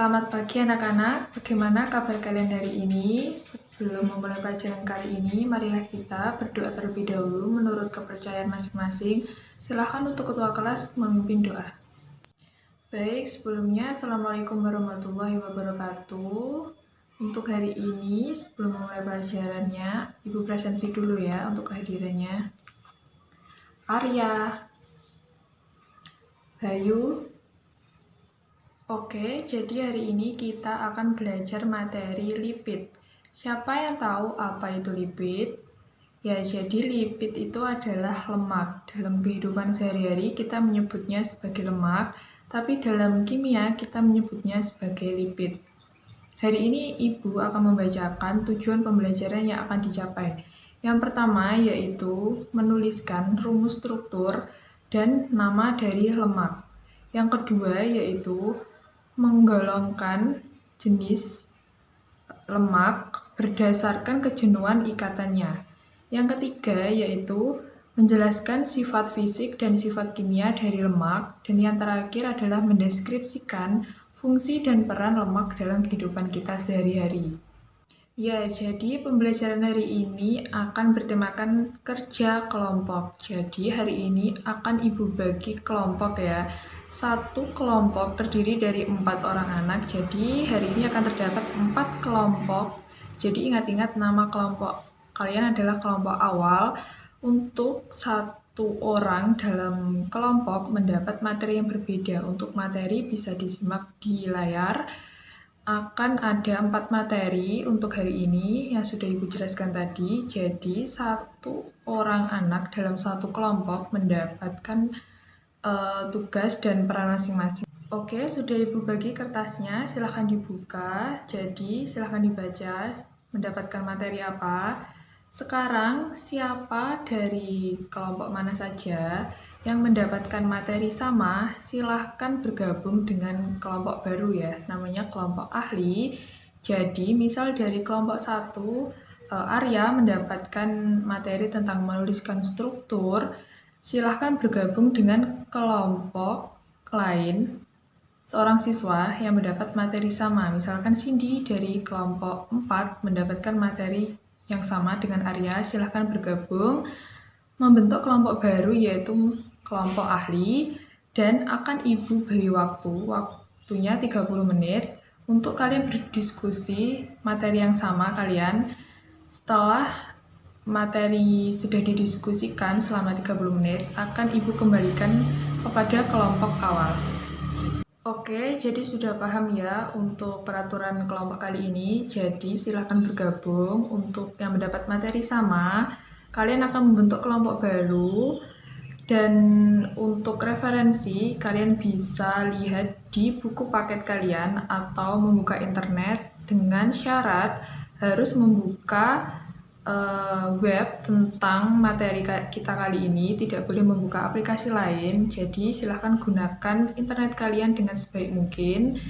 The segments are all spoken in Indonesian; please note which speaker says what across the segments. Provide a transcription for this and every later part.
Speaker 1: Selamat pagi anak-anak, bagaimana kabar kalian hari ini? Sebelum memulai pelajaran kali ini, marilah kita berdoa terlebih dahulu menurut kepercayaan masing-masing. Silahkan untuk ketua kelas memimpin doa. Baik, sebelumnya Assalamualaikum warahmatullahi wabarakatuh. Untuk hari ini, sebelum memulai pelajarannya, Ibu presensi dulu ya untuk kehadirannya. Arya, Bayu. Oke, jadi hari ini kita akan belajar materi lipid. Siapa yang tahu apa itu lipid? Ya, jadi lipid itu adalah lemak. Dalam kehidupan sehari-hari kita menyebutnya sebagai lemak, tapi dalam kimia kita menyebutnya sebagai lipid. Hari ini Ibu akan membacakan tujuan pembelajaran yang akan dicapai. Yang pertama yaitu menuliskan rumus struktur dan nama dari lemak. Yang kedua yaitu menggolongkan jenis lemak berdasarkan kejenuhan ikatannya. Yang ketiga yaitu menjelaskan sifat fisik dan sifat kimia dari lemak. Dan yang terakhir adalah mendeskripsikan fungsi dan peran lemak dalam kehidupan kita sehari-hari. Ya, jadi pembelajaran hari ini akan bertemakan kerja kelompok. Jadi hari ini akan Ibu bagi kelompok ya. Satu kelompok terdiri dari 4 orang anak, jadi hari ini akan terdapat 4 kelompok. Jadi ingat-ingat nama kelompok kalian adalah kelompok awal. Untuk satu orang dalam kelompok mendapat materi yang berbeda. Untuk materi bisa disimak di layar. Akan ada 4 materi untuk hari ini yang sudah Ibu jelaskan tadi. Jadi satu orang anak dalam satu kelompok mendapatkan tugas dan peran masing-masing. Oke, sudah Ibu bagi kertasnya, silahkan dibuka. Jadi silahkan dibaca mendapatkan materi apa. Sekarang siapa dari kelompok mana saja yang mendapatkan materi sama, silahkan bergabung dengan kelompok baru ya, namanya kelompok ahli. Jadi misal dari kelompok 1, Arya mendapatkan materi tentang menuliskan struktur, silahkan bergabung dengan kelompok lain, seorang siswa yang mendapat materi sama. Misalkan Cindy dari kelompok 4 mendapatkan materi yang sama dengan Arya, silahkan bergabung membentuk kelompok baru yaitu kelompok ahli, dan akan Ibu beri waktunya 30 menit untuk kalian berdiskusi materi yang sama kalian. Setelah materi sudah didiskusikan selama 30 menit, akan Ibu kembalikan kepada kelompok awal. Oke, jadi sudah paham ya untuk peraturan kelompok kali ini. Jadi silakan bergabung. Untuk yang mendapat materi sama, kalian akan membentuk kelompok baru. Dan untuk referensi, kalian bisa lihat di buku paket kalian atau membuka internet dengan syarat harus membuka web tentang materi kita kali ini, tidak boleh membuka aplikasi lain. Jadi silahkan gunakan internet kalian dengan sebaik mungkin.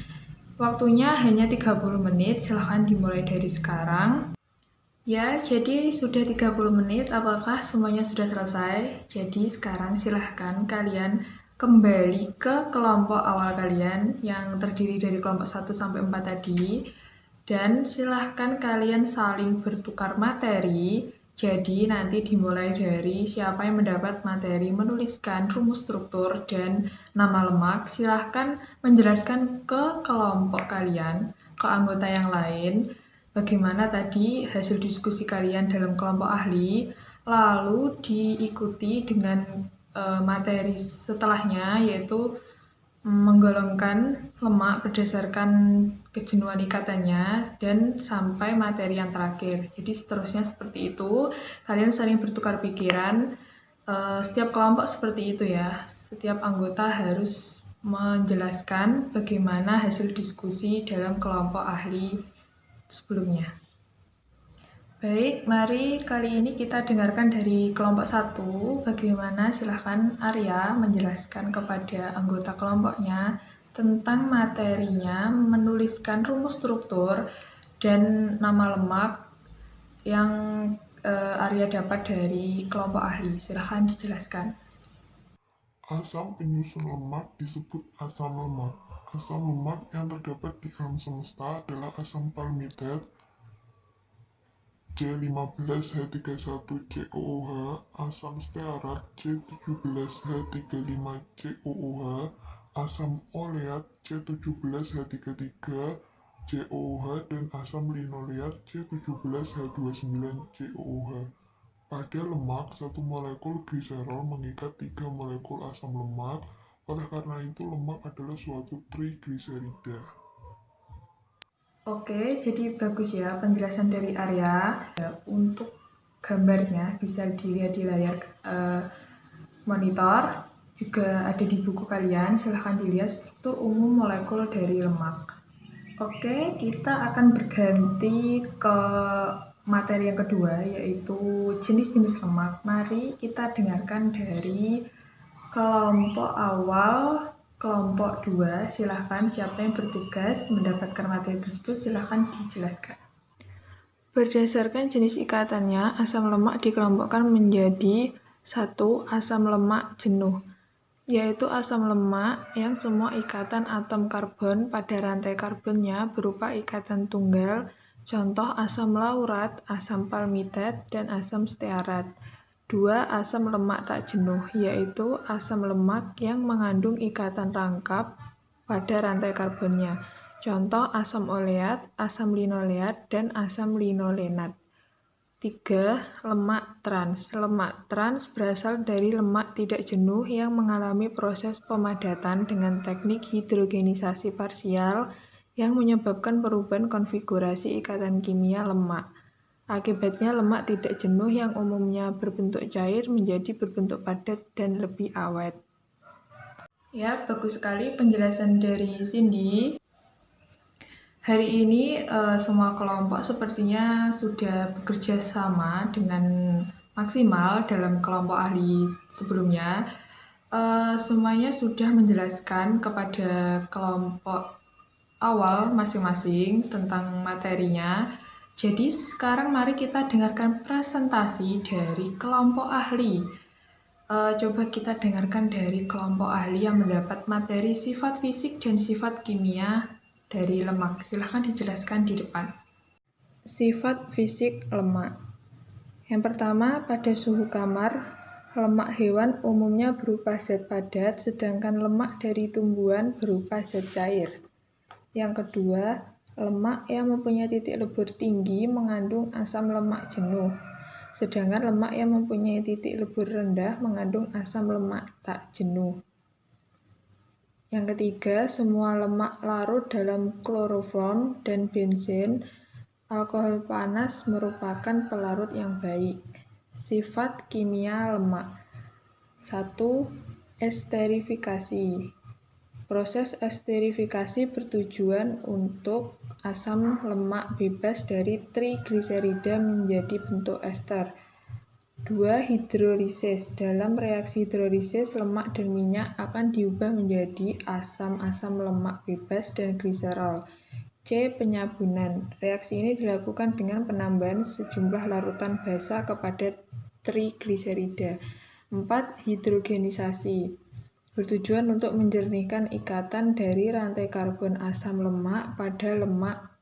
Speaker 1: Waktunya hanya 30 menit, silahkan dimulai dari sekarang. Ya, jadi sudah 30 menit, apakah semuanya sudah selesai? Jadi sekarang silahkan kalian kembali ke kelompok awal kalian yang terdiri dari kelompok 1 sampai 4 tadi. Dan silahkan kalian saling bertukar materi. Jadi nanti dimulai dari siapa yang mendapat materi menuliskan rumus struktur dan nama lemak. Silahkan menjelaskan ke kelompok kalian, ke anggota yang lain, bagaimana tadi hasil diskusi kalian dalam kelompok ahli, lalu diikuti dengan materi setelahnya yaitu menggolongkan lemak berdasarkan kejenuhan ikatannya dan sampai materi yang terakhir. Jadi seterusnya seperti itu. Kalian sering bertukar pikiran. Setiap kelompok seperti itu ya. Setiap anggota harus menjelaskan bagaimana hasil diskusi dalam kelompok ahli sebelumnya. Baik, mari kali ini kita dengarkan dari kelompok 1. Bagaimana silahkan Arya menjelaskan kepada anggota kelompoknya tentang materinya menuliskan rumus struktur dan nama lemak yang Arya dapat dari kelompok ahli. Silahkan dijelaskan.
Speaker 2: Asam penyusun lemak disebut asam lemak. Asam lemak yang terdapat di alam semesta adalah asam palmitate, C15H31COOH, asam stearat C17H35COOH, asam oleat C17H33COOH, dan asam linoleat C17H29COOH. Pada lemak, satu molekul gliserol mengikat 3 molekul asam lemak. Oleh karena itu, lemak adalah suatu trigliserida.
Speaker 1: Oke, jadi bagus ya penjelasan dari Arya. Untuk gambarnya bisa dilihat di layar monitor, juga ada di buku kalian. Silahkan dilihat struktur umum molekul dari lemak. Oke, kita akan berganti ke materi yang kedua, yaitu jenis-jenis lemak. Mari kita dengarkan dari kelompok awal, kelompok 2. Silahkan siapa yang bertugas mendapatkan materi tersebut, silahkan dijelaskan. Berdasarkan jenis ikatannya, asam lemak dikelompokkan menjadi 1. Asam lemak jenuh, yaitu asam lemak yang semua ikatan atom karbon pada rantai karbonnya berupa ikatan tunggal, contoh asam laurat, asam palmitate, dan asam stearat. 2. Asam lemak tak jenuh, yaitu asam lemak yang mengandung ikatan rangkap pada rantai karbonnya, contoh asam oleat, asam linoleat, dan asam linolenat. 3. Lemak trans. Lemak trans berasal dari lemak tidak jenuh yang mengalami proses pemadatan dengan teknik hidrogenisasi parsial yang menyebabkan perubahan konfigurasi ikatan kimia lemak. Akibatnya lemak tidak jenuh yang umumnya berbentuk cair menjadi berbentuk padat dan lebih awet. Ya, bagus sekali penjelasan dari Cindy. Hari ini semua kelompok sepertinya sudah bekerja sama dengan maksimal dalam kelompok ahli sebelumnya. Semuanya sudah menjelaskan kepada kelompok awal masing-masing tentang materinya. Jadi sekarang mari kita dengarkan presentasi dari kelompok ahli. Coba kita dengarkan dari kelompok ahli yang mendapat materi sifat fisik dan sifat kimia dari lemak. Silahkan dijelaskan di depan. Sifat fisik lemak. Yang pertama, pada suhu kamar, lemak hewan umumnya berupa zat padat, sedangkan lemak dari tumbuhan berupa zat cair. Yang kedua, lemak yang mempunyai titik lebur tinggi mengandung asam lemak jenuh, sedangkan lemak yang mempunyai titik lebur rendah mengandung asam lemak tak jenuh. Yang ketiga, semua lemak larut dalam kloroform dan benzen. Alkohol panas merupakan pelarut yang baik. Sifat kimia lemak. 1. Esterifikasi. Proses esterifikasi bertujuan untuk asam lemak bebas dari trigliserida menjadi bentuk ester. 2. Hidrolisis. Dalam reaksi hidrolisis, lemak dan minyak akan diubah menjadi asam-asam lemak bebas dan gliserol. C. Penyabunan. Reaksi ini dilakukan dengan penambahan sejumlah larutan basa kepada trigliserida. 4. Hidrogenisasi. Bertujuan untuk menjernihkan ikatan dari rantai karbon asam lemak pada lemak.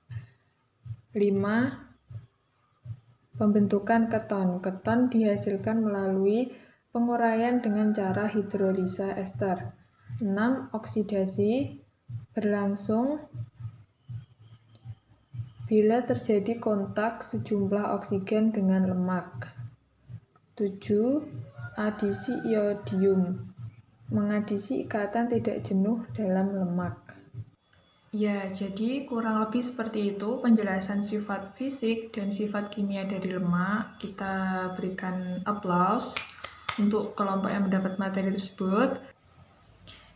Speaker 1: 5. Pembentukan keton. Keton dihasilkan melalui penguraian dengan cara hidrolisa ester. 6. Oksidasi berlangsung bila terjadi kontak sejumlah oksigen dengan lemak. 7. Adisi iodium. Mengadisi ikatan tidak jenuh dalam lemak. Ya, jadi kurang lebih seperti itu penjelasan sifat fisik dan sifat kimia dari lemak. Kita berikan applause untuk kelompok yang mendapat materi tersebut.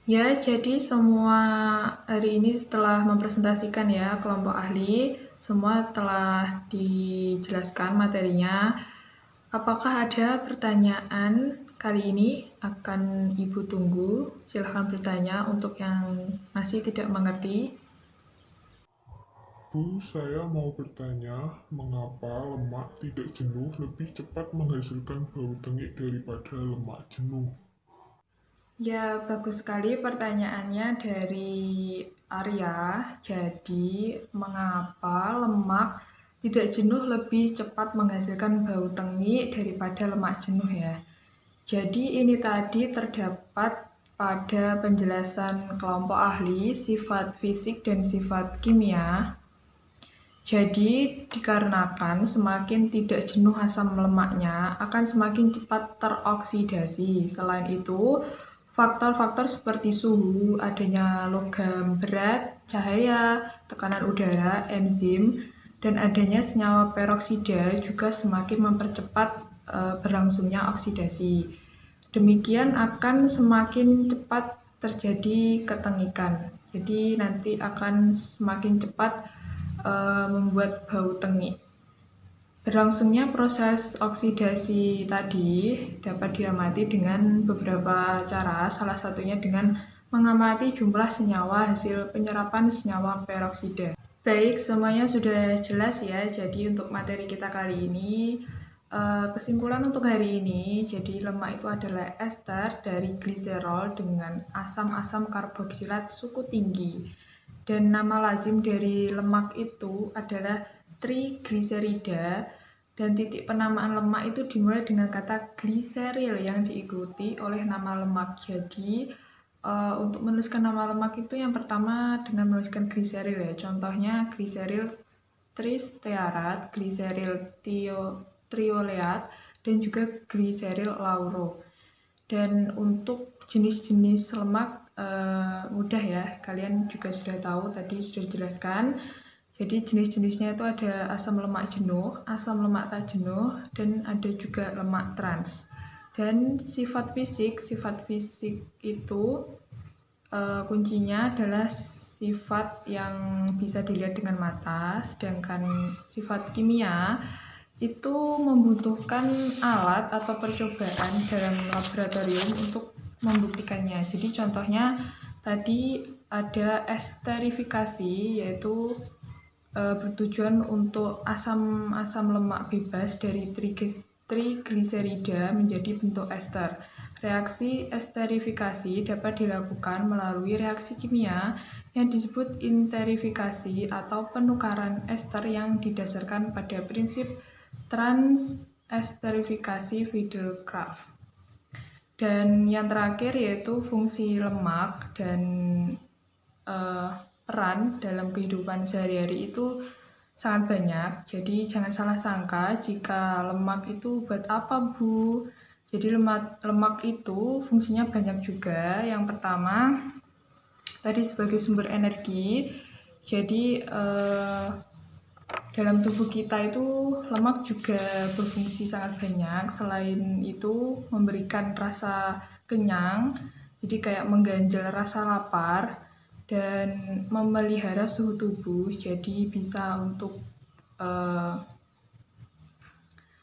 Speaker 1: Ya, jadi semua hari ini setelah mempresentasikan ya kelompok ahli, semua telah dijelaskan materinya. Apakah ada pertanyaan? Kali ini akan Ibu tunggu. Silahkan bertanya untuk yang masih tidak mengerti.
Speaker 2: Bu, saya mau bertanya, mengapa lemak tidak jenuh lebih cepat menghasilkan bau tengik daripada lemak jenuh?
Speaker 1: Ya, bagus sekali pertanyaannya dari area. Jadi, mengapa lemak tidak jenuh lebih cepat menghasilkan bau tengik daripada lemak jenuh ya? Jadi, ini tadi terdapat pada penjelasan kelompok ahli sifat fisik dan sifat kimia. Jadi, dikarenakan semakin tidak jenuh asam lemaknya akan semakin cepat teroksidasi. Selain itu, faktor-faktor seperti suhu, adanya logam berat, cahaya, tekanan udara, enzim, dan adanya senyawa peroksida juga semakin mempercepat berlangsungnya oksidasi. Demikian akan semakin cepat terjadi ketengikan. Jadi nanti akan semakin cepat membuat bau tengik. Berlangsungnya proses oksidasi tadi dapat diamati dengan beberapa cara, salah satunya dengan mengamati jumlah senyawa hasil penyerapan senyawa peroksida. Baik, semuanya sudah jelas ya. Jadi untuk materi kita kali ini, kesimpulan untuk hari ini, jadi lemak itu adalah ester dari gliserol dengan asam-asam karboksilat suku tinggi. Dan nama lazim dari lemak itu adalah trigliserida, dan titik penamaan lemak itu dimulai dengan kata gliseril yang diikuti oleh nama lemak. Jadi untuk menuliskan nama lemak itu yang pertama dengan menuliskan gliseril ya. Contohnya gliseril tristearat, gliseril trioleat, dan juga gliseril lauro. Dan untuk jenis-jenis lemak mudah ya, kalian juga sudah tahu, tadi sudah dijelaskan. Jadi jenis-jenisnya itu ada asam lemak jenuh, asam lemak tak jenuh, dan ada juga lemak trans. Dan sifat fisik itu kuncinya adalah sifat yang bisa dilihat dengan mata, sedangkan sifat kimia itu membutuhkan alat atau percobaan dalam laboratorium untuk membuktikannya. Jadi contohnya tadi ada esterifikasi, yaitu bertujuan untuk asam lemak bebas dari trigliserida menjadi bentuk ester. Reaksi esterifikasi dapat dilakukan melalui reaksi kimia yang disebut enterifikasi atau penukaran ester yang didasarkan pada prinsip transesterifikasi Friedel-Crafts. Dan yang terakhir yaitu fungsi lemak dan peran dalam kehidupan sehari-hari itu sangat banyak. Jadi jangan salah sangka jika lemak itu buat apa, Bu? Jadi lemak itu fungsinya banyak juga. Yang pertama tadi sebagai sumber energi. Jadi dalam tubuh kita itu lemak juga berfungsi sangat banyak. Selain itu memberikan rasa kenyang, jadi kayak mengganjal rasa lapar, dan memelihara suhu tubuh, jadi bisa untuk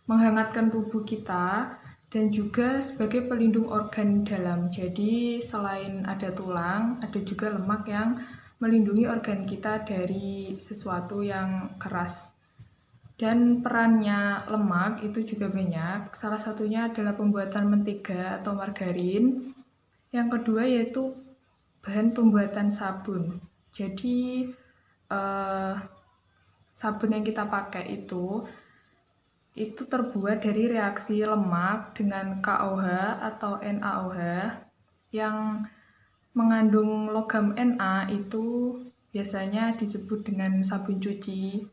Speaker 1: menghangatkan tubuh kita, dan juga sebagai pelindung organ dalam. Jadi selain ada tulang, ada juga lemak yang melindungi organ kita dari sesuatu yang keras. Dan perannya lemak itu juga banyak. Salah satunya adalah pembuatan mentega atau margarin. Yang kedua yaitu bahan pembuatan sabun. Jadi sabun yang kita pakai itu terbuat dari reaksi lemak dengan KOH atau NaOH yang mengandung logam Na. Itu biasanya disebut dengan sabun cuci.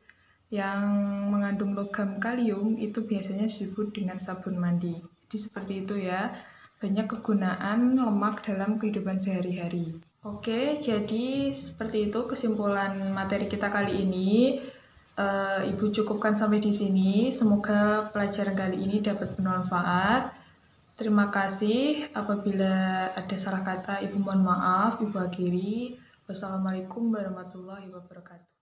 Speaker 1: Yang mengandung logam kalium itu biasanya disebut dengan sabun mandi. Jadi seperti itu ya, banyak kegunaan lemak dalam kehidupan sehari-hari. Oke, jadi seperti itu kesimpulan materi kita kali ini. Ibu cukupkan sampai di sini. Semoga pelajaran kali ini dapat bermanfaat. Terima kasih. Apabila ada salah kata, Ibu mohon maaf. Ibu akhiri. Wassalamualaikum warahmatullahi wabarakatuh.